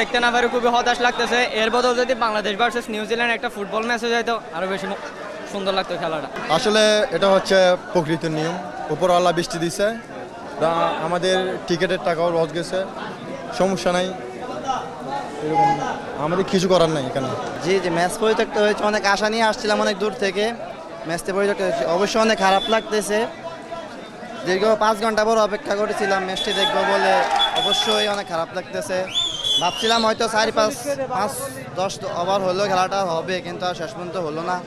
দেখতে না পারে খুবই হতাশ লাগতেছে। এর বদল যদি বাংলাদেশ ভার্সেস নিউজিল্যান্ড একটা ফুটবল ম্যাচে যাইতো আরো বেশি সুন্দর লাগতো খেলাটা। আসলে এটা হচ্ছে প্রকৃতির নিয়ম, উপরওয়ালা বৃষ্টি দিছে, আমাদের টিকিটের টাকাও লস গেছে, সমস্যা নাই, এরকম আমাদের কিছু করার নাই এখানে। জি জি, ম্যাচ পরিত্যক্ত হয়েছে, অনেক আশা নিয়ে আসছিলাম অনেক দূর থেকে, ম্যাচটা পরিত্যক্ত হয়েছে, অবশ্যই অনেক খারাপ লাগতেছে। দীর্ঘ 5 ঘন্টা পর অপেক্ষা করেছিলাম ম্যাচটি দেখবো বলে, অবশ্যই অনেক খারাপ লাগতেছে। ভাবছিলাম হয়তো 4-5-10 ওভার হলেও খেলাটা হবে, কিন্তু আর শেষ পর্যন্ত হলো না।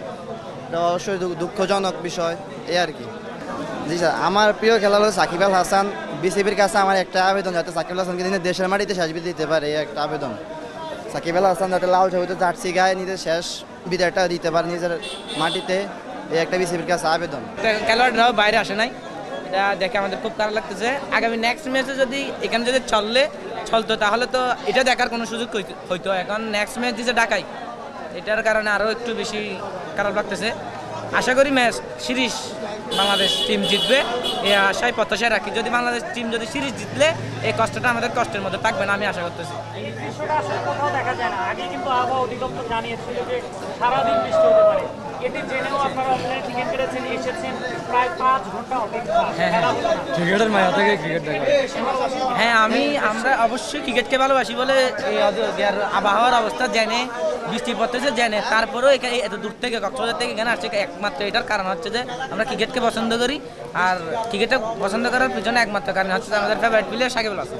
এটা অবশ্যই দুঃখজনক বিষয়, এই আর কি। জি স্যার, আমার প্রিয় খেলা হলো সাকিব আল হাসান। বিসিবির কাছে আমার একটা আবেদন, যাতে সাকিব আল হাসানকে তিনি দেশের মাটিতে শেষ বিদায় দিতে পারে, এই একটা আবেদন। সাকিব আল হাসান যাতে লাল সবুজে জার্সি গায়ে নিজের শেষ বিদায়টা দিতে পারে নিজের মাটিতে, এই একটা বিসিবির কাছে আবেদন। খেলোয়াড়রাও বাইরে আসে নাই, এটা দেখে আমাদের খুব খারাপ লাগতেছে। আগামী নেক্সট ম্যাচে যদি এখানে যদি চলতো তাহলে তো এটা দেখার কোনো সুযোগ হইতো। এখন নেক্সট ম্যাচ দিচ্ছে ঢাকায়, এটার কারণে আরও একটু বেশি খারাপ লাগতেছে। আশা করি ম্যাচ সিরিজ বাংলাদেশ টিম জিতবে, এই আশায় প্রত্যাশায় রাখি। যদি বাংলাদেশ টিম যদি সিরিজ জিতলে এই কষ্টটা আমাদের কষ্টের মধ্যে থাকবে না, আমি আশা করতেছি। এই দৃশ্যটা আসলে কোথাও দেখা যায় না। আগে কিন্তু আবহাওয়া অধিদপ্তর জানিয়েছিল যে সারাদিন বৃষ্টি হতে পারে। এটি জেনেও আপনারা অনলাইনে টিকিট কেটেছেন, এসেছেন, প্রায় 5 ঘন্টা অপেক্ষা। ক্রিকেটের মায়া থেকে ক্রিকেট দেখা। হ্যাঁ, আমরা অবশ্যই ক্রিকেটকে ভালোবাসি বলে এই আবহাওয়ার অবস্থা জেনে, বৃষ্টি পড়তেছে জেনে, তারপরেও এখানে এত দূর থেকে কক্সবাজার থেকে এখানে আসছে। একমাত্র এটার কারণ হচ্ছে যে আমরা ক্রিকেটকে পছন্দ করি, আর ক্রিকেটটা পছন্দ করার পিছনে একমাত্র কারণ হচ্ছে যে আমাদের ফেভারিট প্লেয়ার সাকিব আল হাসান।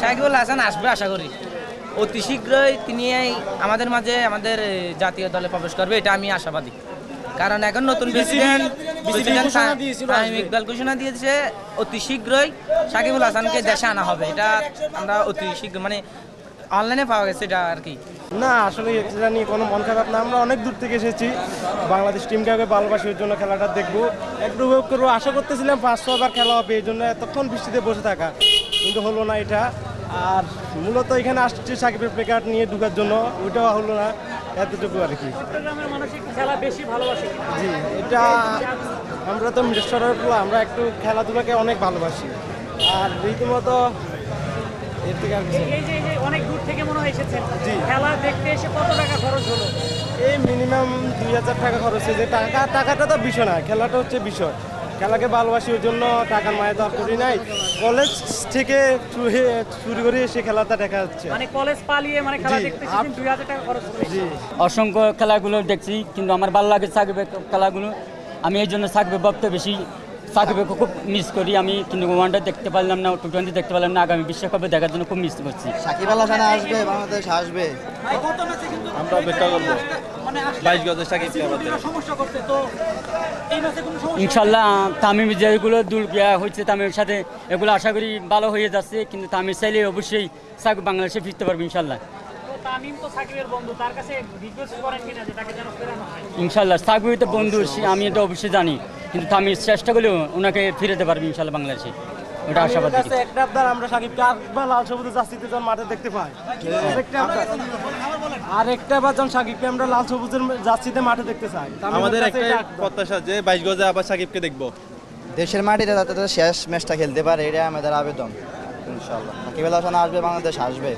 সাকিব আল হাসান আসবে আশা করি অতি শীঘ্রই। তিনি আমাদের মাঝে আমাদের জাতীয় দলে প্রবেশ করবে, এটা আমি আশাবাদী। কারণ এখন নতুন প্রেসিডেন্ট তামিম ইকবাল ঘোষণা দিয়েছে অতি শীঘ্রই সাকিবুল হাসানকে দেশে আনা হবে। এটা আমরা অতি শীঘ্র মানে অনলাইনে পাওয়া গেছে এটা আর কি। না, আসলে এটা নিয়ে কোনো মন খারাপ না। আমরা অনেক দূর থেকে এসেছি, বাংলাদেশ টিমকে ভালোবাসি, ওই জন্য খেলাটা দেখবো, একটু উপভোগ করবো। আশা করতেছিলাম 5-6 বার খেলা হবে, এই জন্য এতক্ষণ বৃষ্টিতে বসে থাকা, কিন্তু হলো না এটা। আর মূলত এখানে আসছে সাকিবের প্লে কার্ড নিয়ে ঢুকার জন্য, ওইটাও হলো না, এতটুকু আর কি। চট্টগ্রামের মানুষ একটু খেলা বেশি ভালোবাসে। জি, এটা আমরা তো মিরেশ্বরের পোলা, আমরা একটু খেলাধুলাকে অনেক ভালোবাসি। আর রীতিমতো এর থেকে আর কিছু না। এই যে অনেক দূর থেকে মনে হয় এসেছেন, জি। খেলা দেখতে এসে কত টাকা খরচ হলো? এই মিনিমাম 2000 টাকা খরচ হয়েছে। টাকাটা তো বিষয় না, খেলাটা হচ্ছে বিষয়। খেলাকে ভালোবাসি, ওই জন্য টাকার মায়া তো আর করি নাই। কলেজ থেকে চুরি করে এসে খেলাটা দেখা যাচ্ছে। মানে কলেজ পালিয়ে মানে খেলা জি, দেখতে এসেছেন, 2000 টাকা খরচ হলো। জি, অসংখ্য খেলাগুলো দেখছি, কিন্তু আমার ভালো লাগে সাকিবের খেলাগুলো। আমি এই জন্য সাকিবের ভক্ত বেশি, সাকিবকে খুব মিস করি আমি, কিন্তু ওয়ানডে দেখতে পারলাম না, টি20 দেখতে পারলাম না, আগামী বিশ্বকাপে দেখার জন্য খুব মিস করছি। সাকিব আল হাসান আসবে, বাংলাদেশ আসবে। আমরা অপেক্ষা করবো 22 গজের সাকিবকে আমাদের। ইনশাল্লাহ তামিম যেগুলো দূর হচ্ছে তামিমের সাথে, এগুলো আশা করি ভালো হয়ে যাচ্ছে, কিন্তু তামিম চাইলে অবশ্যই সাকিব বাংলাদেশে ফিরতে পারবে ইনশাল্লাহ। তো তামিম তো সাকিবের বন্ধু, তার কাছে রিকোয়েস্ট করেন কিনা যে তাকে যেন ফেরানো হয়? ইনশাল্লাহ সাকিব তো বন্ধু, আমি এটা অবশ্যই জানি, কিন্তু তামিম চেষ্টা করলেও ওনাকে ফিরেতে পারবে ইনশাল্লাহ বাংলাদেশে, ওটা আশাবাদী। একটা আবদার, আমরা সাকিবকে আরেকবার লাল সবুজ জার্সিতে যখন মাঠে দেখতে পাই, আরেকটা বার যখন সাকিবকে আমরা লাল সবুজের জার্সিতে মাঠে দেখতে চাই। আমাদের একটাই প্রত্যাশা যে 22 গজে আবার সাকিবকে দেখবো। দেশের মাটিতে যাতে শেষ ম্যাচটা খেলতে পারে, এটা আমাদের আবেদন। ইনশাআল্লাহ সাকিব আল হাসান আসবে, বাংলাদেশ আসবে।